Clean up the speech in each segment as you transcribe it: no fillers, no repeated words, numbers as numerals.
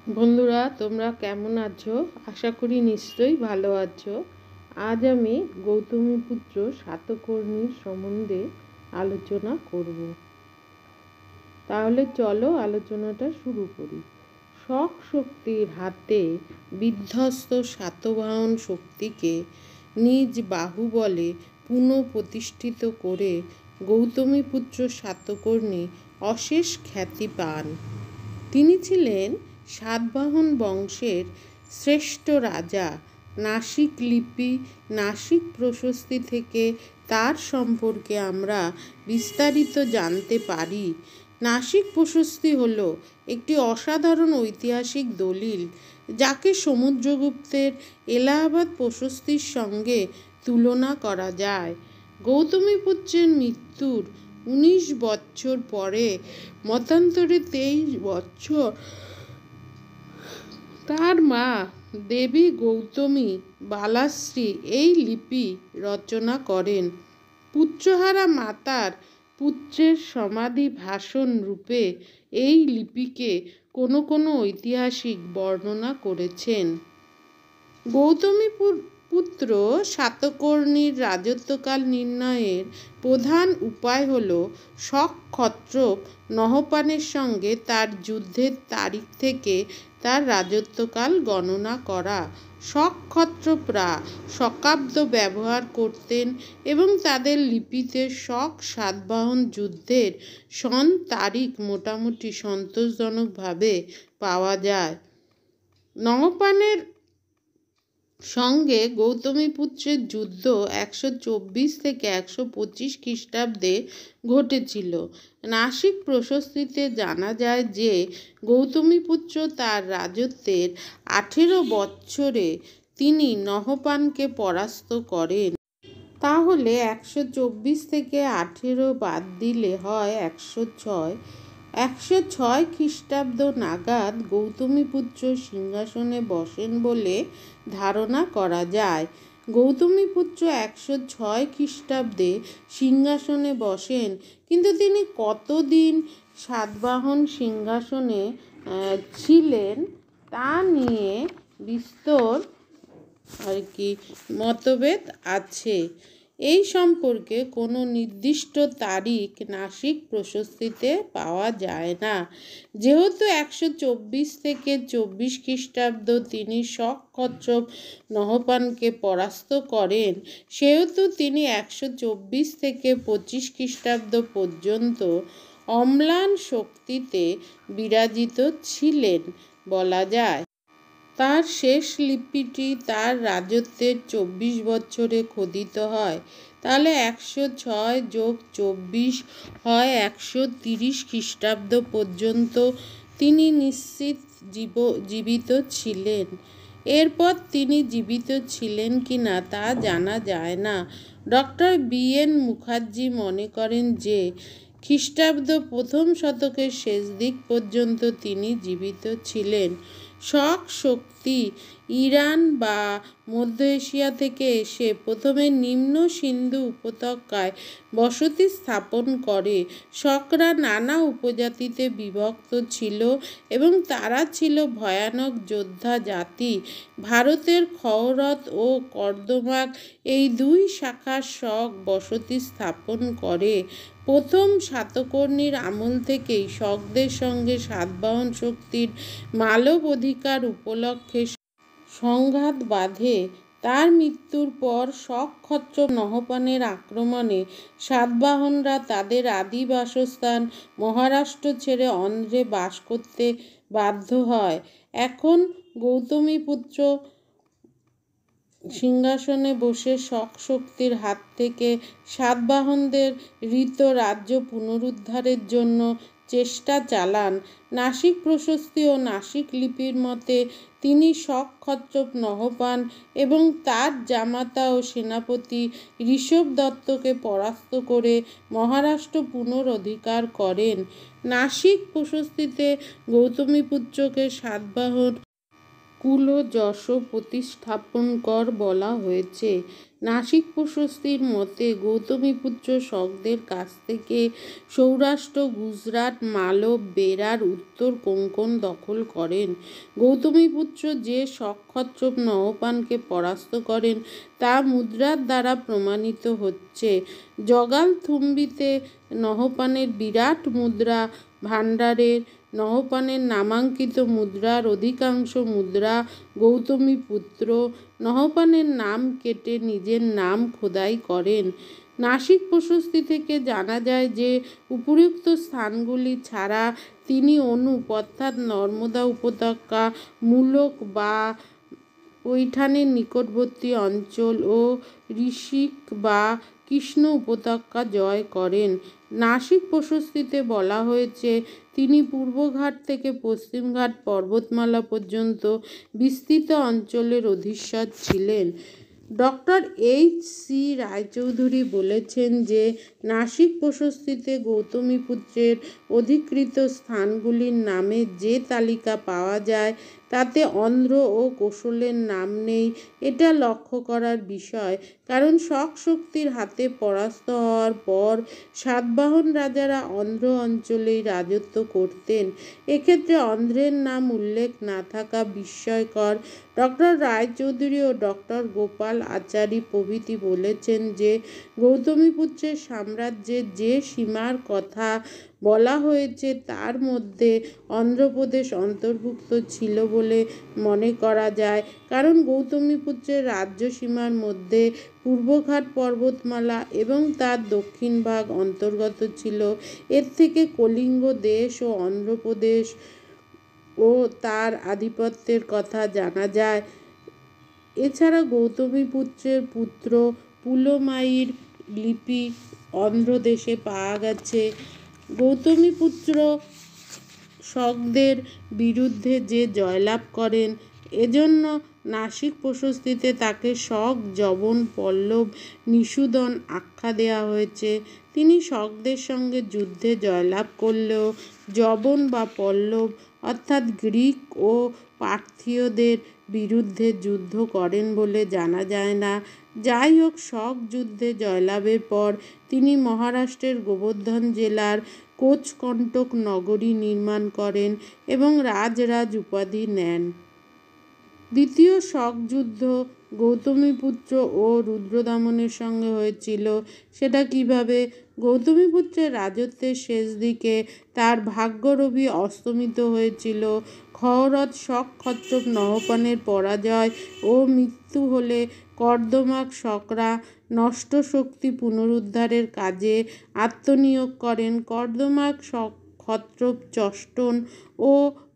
বন্ধুরা, তোমরা কেমন আছো? আশা করি নিশ্চয়ই ভালো আছো। আজ আমি গৌতমীপুত্র সাতকর্ণীর সম্বন্ধে আলোচনা করব। তাহলে চলো আলোচনাটা শুরু করি। শক শক্তির হাতে বিধ্বস্ত সাতবাহন শক্তিকে নিজ বাহুবলে পুনঃপ্রতিষ্ঠিত করে গৌতমীপুত্র সাতকর্ণী অশেষ খ্যাতি পান। তিনি ছিলেন সাতবাহন বংশের শ্রেষ্ঠ রাজা। নাসিক লিপি, নাসিক প্রশস্তি থেকে তার সম্পর্কে আমরা বিস্তারিত জানতে পারি। নাসিক প্রশস্তি হল একটি অসাধারণ ঐতিহাসিক দলিল, যাকে সমুদ্রগুপ্তের এলাহাবাদ প্রশস্তির সঙ্গে তুলনা করা যায়। গৌতমীপুত্রের মৃত্যুর 19 বছর পরে, মতান্তরে 23 বছর, তার মা দেবী গৌতমী বালাশ্রী এই লিপি রচনা করেন। পুত্রহারা মাতার পুত্রের সমাধি ভাষণ রূপে এই লিপিকে কোনো কোনো ঐতিহাসিক বর্ণনা করেছেন। গৌতমীপুত্র সাতকর্ণীর রাজত্বকাল নির্ণয়ের প্রধান উপায় হল শক ক্ষত্রপ নহপানের সঙ্গে তার যুদ্ধের তারিখ থেকে তার রাজত্বকাল গণনা করা। শক ক্ষত্রপরা শকাব্দ ব্যবহার করতেন এবং তাদের লিপিতে শক সাতবাহন যুদ্ধের সন তারিখ মোটামুটি সন্তোষজনকভাবে পাওয়া যায়। নহপানের সঙ্গে গৌতমীপুত্রের যুদ্ধ 124 থেকে 125 খ্রিস্টাব্দে ঘটেছিল। নাসিক প্রশস্তিতে জানা যায় যে গৌতমীপুত্র তার রাজত্বের 18 বৎসরে তিনি নহপানকে পরাস্ত করেন। তাহলে 124 থেকে 18 বাদ দিলে হয় 106। 106 খ্রিস্টাব্দ নাগাদ গৌতমীপুত্র সিংহাসনে বসেন বলে ধারণা করা যায়। গৌতমীপুত্র 106 খ্রিস্টাব্দে সিংহাসনে বসেন, কিন্তু তিনি কতদিন সাতবাহন সিংহাসনে ছিলেন তা নিয়ে বিস্তর মতভেদ আছে। এই সম্পর্কে কোনো নির্দিষ্ট তারিখ নাসিক প্রশস্তিতে পাওয়া যায় না। যেহেতু 124 থেকে 24 খ্রিস্টাব্দ তিনি শক ক্ষত্রপ নহপানকে পরাস্ত করেন, সেহেতু তিনি 124 থেকে 25 খ্রিস্টাব্দ পর্যন্ত অম্লান শক্তিতে বিরাজিত ছিলেন বলা যায়। তার শেষ লিপিটি তার রাজত্বের 24 বছরে খোদিত হয়। তাহলে 106 যোগ 24 হয় 130 খ্রিস্টাব্দ পর্যন্ত তিনি নিশ্চিত জীবিত ছিলেন। এরপর তিনি জীবিত ছিলেন কিনা তা জানা যায় না। ডক্টর BN মুখার্জি মনে করেন যে খ্রিস্টাব্দ প্রথম শতকের শেষ দিক পর্যন্ত তিনি জীবিত ছিলেন। শক শক্তি ইরান বা মধ্য এশিয়া থেকে এসে প্রথমে নিম্ন সিন্ধু উপত্যকায় বসতি স্থাপন করে। শকরা নানা উপজাতিতে বিভক্ত ছিল এবং তারা ছিল ভয়ানক যোদ্ধা জাতি। ভারতের খওরত ও কর্দমাক এই দুই শাখার শক বসতি স্থাপন করে। প্রথম সাতকর্ণীর আমল থেকেই শকদের সঙ্গে সাতবাহন শক্তির মালব অধিকার উপলক্ষে সংঘাত বাধে। তার মৃত্যুর পর শক ক্ষত্রপ নহপানের আক্রমণে সাতবাহনরা তাদের আদি বাসস্থান মহারাষ্ট্র ছেড়ে অন্ধ্রে বাস করতে বাধ্য হয়। এখন গৌতমীপুত্র সিংহাসনে বসে শক শক্তির হাত থেকে সাতবাহনদের হৃত রাজ্য পুনরুদ্ধারের জন্য চেষ্টা চালান। নাসিক প্রশস্তি ও নাসিক লিপির মতে তিনি শক ক্ষত্রপ নহপান এবং তার জামাতা ও সেনাপতি ঋষভ দত্তকে পরাস্ত করে মহারাষ্ট্র পুনরধিকার করেন। নাসিক প্রশস্তিতে গৌতমীপুত্রকে সাতবাহন কুল যশ প্রতিস্থাপনকর বলা হয়েছে। নাসিক প্রশস্তির মতে গৌতমীপুত্র শকদের কাছ থেকে সৌরাষ্ট্র, গুজরাট, মালব, বেরার উত্তর কোঙ্কণ দখল করেন। গৌতমীপুত্র যে শক ক্ষত্রপ নহপানকে পরাস্ত করেন তা মুদ্রার দ্বারা প্রমাণিত হচ্ছে। জগালথুম্বিতে নহপানের বিরাট মুদ্রা ভাণ্ডারের নহপানের নামাঙ্কিত মুদ্রার অধিকাংশ মুদ্রা গৌতমীপুত্র নহপানের নাম কেটে নিজের নাম খোদাই করেন। নাসিক প্রশস্তি থেকে জানা যায় যে উপরিউক্ত স্থানগুলি ছাড়া তিনি অনুপ অর্থাৎ নর্মদা উপত্যকা, মূলক বা পৈঠানের নিকটবর্তী অঞ্চল ও ঋষিক বা কৃষ্ণ উপত্যকা জয় করেন। নাসিক প্রশস্তিতে বলা হয়েছে তিনি পূর্বঘাট থেকে পশ্চিমঘাট পর্বতমালা পর্যন্ত বিস্তৃত অঞ্চলের অধীশ্বর ছিলেন। ডক্টর এইচ.সি. রায়চৌধুরী বলেছেন যে নাসিক প্রশস্তিতে গৌতমীপুত্রের অধিকৃত স্থানগুলির নামের যে তালিকা পাওয়া যায় তাতে অন্ধ্র ও কোশলের নাম নেই। এটা লক্ষ্য করার বিষয়, কারণ শক শক্তির হাতে পরাস্ত হওয়ার পর সাতবাহন রাজারা অন্ধ্র অঞ্চলেই রাজত্ব করতেন। এক্ষেত্রে অন্ধ্রের নাম উল্লেখ না থাকা বিস্ময়কর। ডক্টর রায়চৌধুরী ও ডক্টর গোপাল আচারী প্রভৃতি বলেছেন যে গৌতমীপুত্রের সাম্রাজ্যের যে সীমার কথা বলা হয়েছে তার মধ্যে অন্ধ্রপ্রদেশ অন্তর্ভুক্ত ছিল বলে মনে করা যায়, কারণ গৌতমীপুত্রের রাজ্য সীমার মধ্যে পূর্বঘাট পর্বতমালা এবং তার দক্ষিণ ভাগ অন্তর্গত ছিল। এর থেকে কলিঙ্গ দেশ ও অন্ধ্রপ্রদেশ ও তার আধিপত্যের কথা জানা যায়। এছাড়া গৌতমীপুত্রের পুত্র পুলমায়ীর লিপি অন্ধ্রদেশে পাওয়া গেছে। গৌতমীপুত্র শকদের বিরুদ্ধে যে জয়লাভ করেন এজন্য নাসিক প্রশস্তিতে তাকে শক, যবন, পল্লব, নিষূদন আখ্যা দেওয়া হয়েছে। তিনি শকদের সঙ্গে যুদ্ধে জয়লাভ করলেও যবন বা পল্লব অর্থাৎ গ্রিক ও পার্থীয়দের বিরুদ্ধে যুদ্ধ করেন বলে জানা যায় না। যাই হোক, শক যুদ্ধে জয়লাভের পর তিনি মহারাষ্ট্রের গোবর্ধন জেলার কোচকণ্টক নগরী নির্মাণ করেন এবং রাজরাজ উপাধি নেন। দ্বিতীয় শক যুদ্ধ গৌতমীপুত্র ও রুদ্রদামনের সঙ্গে হয়েছিল। সেটা কিভাবে? গৌতমীপুত্রের রাজত্বের শেষ দিকে তার ভাগ্যরবি অস্তমিত হয়েছিল। ক্ষয়রথ শক ক্ষত্রপ নহপানের পরাজয় ও মৃত্যু হলে কর্দমাক শকরা নষ্ট শক্তি পুনরুদ্ধারের কাজে আত্মনিয়োগ করেন। কর্দমাক ক্ষত্রপ চষ্টন ও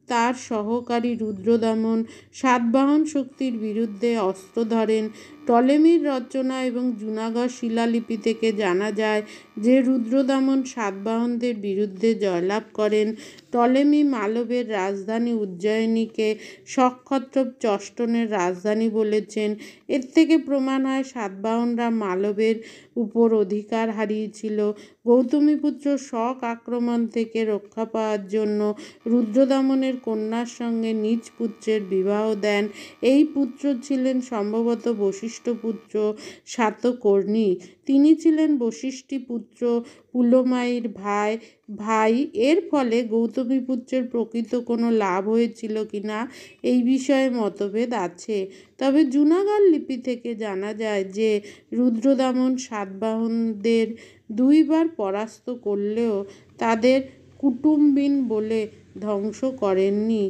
তার সহকারী রুদ্রদামন সাতবাহন শক্তির বিরুদ্ধে অস্ত্র ধরেন। টলেমির রচনা এবং জুনাগড় শিলালিপি থেকে জানা যায় যে রুদ্রদামন সাতবাহনদের বিরুদ্ধে জয়লাভ করেন। টলেমি মালবের রাজধানী উজ্জয়িনীকে শক ক্ষত্রপ চষ্টনের রাজধানী বলেছেন। এর থেকে প্রমাণ হয় সাতবাহনরা মালবের উপর অধিকার হারিয়েছিল। গৌতমীপুত্র শক আক্রমণ থেকে রক্ষা পাওয়ার জন্য রুদ্রদামনের কন্যার সঙ্গে নিজ পুত্রের বিবাহ দেন। এই পুত্র ছিলেন সম্ভবত বশিষ্ঠপুত্র শাতকর্ণী। তিনি ছিলেন বশিষ্ঠপুত্র পুলমায়ীর ভাই। এর ফলে গৌতমীপুত্রের প্রকৃত কোনো লাভ হয়েছিল কিনা এই বিষয়ে মতভেদ আছে। তবে জুনাগড় লিপি থেকে জানা যায় যে রুদ্রদামন সাতবাহনদের দুইবার পরাস্ত করলেও তাদের কুটুম্বিন বলে ধ্বংস করেননি।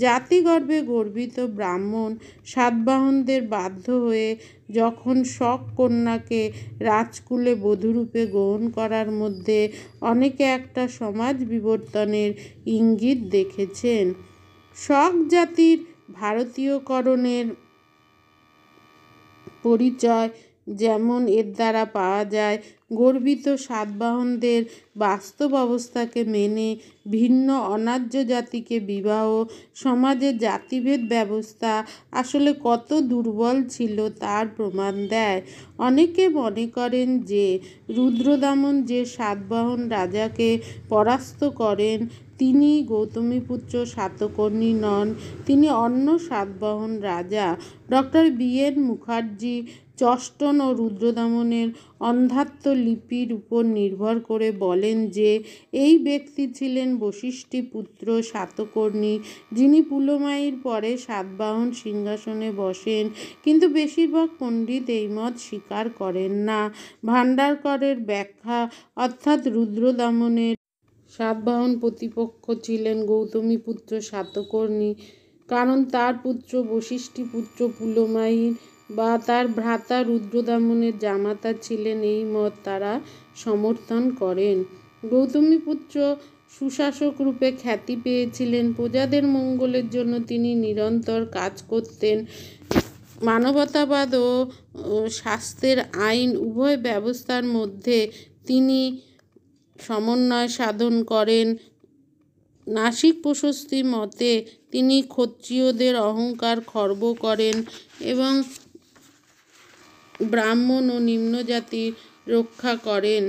জাতিগর্বে গর্বিত ব্রাহ্মণ সাতবাহনদের বাধ্য হয়ে যখন শক কন্যাকে রাজকুলে বধূরূপে গ্রহণ করার মধ্যে অনেকে একটা সমাজ বিবর্তনের ইঙ্গিত দেখেছেন। শক জাতির ভারতীয়করণের পরিচয় যেমন এর দ্বারা পাওয়া যায়, গর্বিত সাতবাহনদের বাস্তব অবস্থাকে মেনে ভিন্ন অনার্য জাতিকে বিবাহ, সমাজে জাতিভেদ ব্যবস্থা আসলে কত দুর্বল ছিল তার প্রমাণ দেয়। অনেকে মনে করেন যে রুদ্রদামন যে সাতবাহন রাজাকে পরাস্ত করেন তিনি গৌতমীপুত্র শাতকর্ণী নন, তিনি অন্য সাতবাহন রাজা। Doctor B N. মুখার্জি চষ্টন ও রুদ্রদামনের অন্ধাত্ম লিপির উপর নির্ভর করে বলেন যে এই ব্যক্তি ছিলেন বশিষ্ঠী পুত্র শাতকর্ণী, যিনি পুলমায়ীর পরে সাতবাহন সিংহাসনে বসেন, কিন্তু বেশিরভাগ পণ্ডিত এই মত স্বীকার করেন না। ভান্ডারকরের ব্যাখ্যা অর্থাৎ রুদ্রদামনের সাতবাহন প্রতিপক্ষ ছিলেন গৌতমীপুত্র শাতকর্ণী, কারণ তার পুত্র বশিষ্ঠী পুত্র পুলমায়ীর বা তার ভ্রাতা রুদ্রদামনের জামাতা ছিলেন, এই মত তারা সমর্থন করেন। গৌতমীপুত্র সুশাসক রূপে খ্যাতি পেয়েছিলেন। প্রজাদের মঙ্গলের জন্য তিনি নিরন্তর কাজ করতেন। মানবতাবাদ ও শাস্ত্রের আইন উভয় ব্যবস্থার মধ্যে তিনি সমন্বয় সাধন করেন। নাসিক প্রশস্তি মতে তিনি ক্ষত্রিয়দের অহংকার খর্ব করেন এবং ব্রাহ্মণ ও নিম্নজাতির রক্ষা করেন।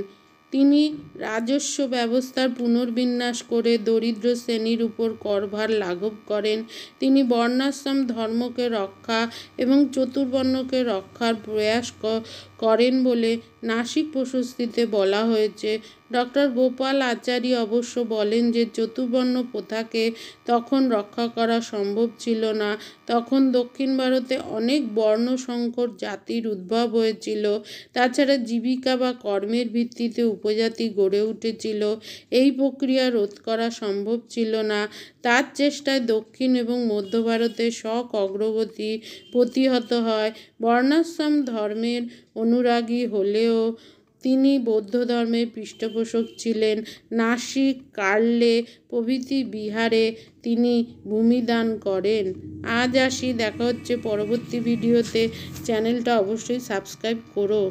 তিনি রাজস্ব ব্যবস্থার পুনর্বিন্যাস করে দরিদ্র শ্রেণীর উপর করভার লাঘব করেন। তিনি বর্ণাশ্রম ধর্মকে রক্ষা এবং চতুর্বর্ণকে রক্ষার প্রয়াস করেন বলে নাসিক প্রশস্তিতে বলা হয়েছে। ডক্টর গোপাল আচার্য অবশ্য বলেন যে চতুর্বর্ণ প্রথাকে তখন রক্ষা করা সম্ভব ছিল না। তখন দক্ষিণ ভারতে অনেক বর্ণসংকর জাতির উদ্ভব হয়েছিল। তাছাড়া জীবিকা বা কর্মের ভিত্তিতে উপজাতি গড়ে উঠেছিল। এই প্রক্রিয়া রোধ করা সম্ভব ছিল না। তার চেষ্টায় দক্ষিণ এবং মধ্য ভারতে শক অগ্রগতি প্রতিহত হয়। বর্ণাশ্রম ধর্মের অনুরাগী হলেও তিনি বৌদ্ধ ধর্মের পৃষ্ঠপোষক ছিলেন। নাসিক, কার্লে প্রভৃতি বিহারে তিনি ভূমিদান করেন। আজ আসি, দেখা হচ্ছে পরবর্তী ভিডিওতে। চ্যানেলটা অবশ্যই সাবস্ক্রাইব করো।